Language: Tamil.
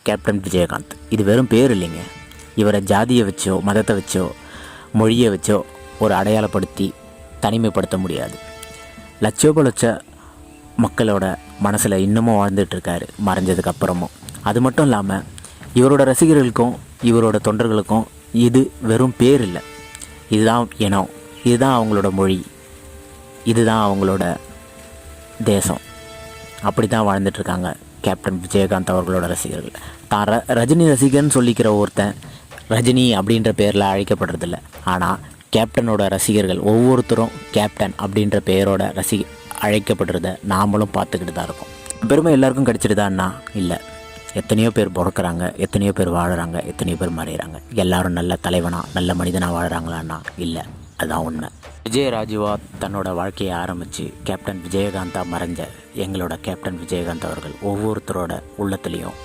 கேப்டன் விஜயகாந்த். இது வெறும் பேர் இல்லைங்க. இவரை ஜாதியை வச்சோ மதத்தை வச்சோ மொழியை வச்சோ ஒரு அடையாளப்படுத்தி தனிமைப்படுத்த முடியாது. லட்சோப லட்ச மக்களோட மனசில் இன்னமும் வாழ்ந்துட்டுருக்காரு மறைஞ்சதுக்கு அப்புறமும். அது மட்டும் இல்லாமல் இவரோட ரசிகர்களுக்கும் இவரோட தொண்டர்களுக்கும் இது வெறும் பேர் இல்லை. இதுதான் இனம், இதுதான் அவங்களோட மொழி, இதுதான் அவங்களோட தேசம். அப்படி தான் வாழ்ந்துட்டுருக்காங்க கேப்டன் விஜயகாந்த் அவர்களோட ரசிகர்கள். தான் ரஜினி ரசிகர்னு சொல்லிக்கிற ஒருத்தன் ரஜினி அப்படின்ற பேரில் அழைக்கப்படுறதில்ல. ஆனால் கேப்டனோட ரசிகர்கள் ஒவ்வொருத்தரும் கேப்டன் அப்படின்ற பெயரோட அழைக்கப்படுறத நாமளும் பார்த்துக்கிட்டு தான் இருக்கோம். பெருமை எல்லாருக்கும் கிடைச்சிடுதான்னா இல்லை. எத்தனையோ பேர் பிறக்கிறாங்க, எத்தனையோ பேர் வாழுறாங்க, எத்தனையோ பேர் மறைகிறாங்க. எல்லாரும் நல்ல தலைவனாக நல்ல மனிதனாக வாழ்கிறாங்களான்னா இல்லை. அதுதான் உண்மை. விஜயராஜுவா தன்னோட வாழ்க்கையை ஆரம்பித்து கேப்டன் விஜயகாந்தாக மறைஞ்ச எங்களோட கேப்டன் விஜயகாந்த் அவர்கள் ஒவ்வொருத்தரோட உள்ளத்துலேயும்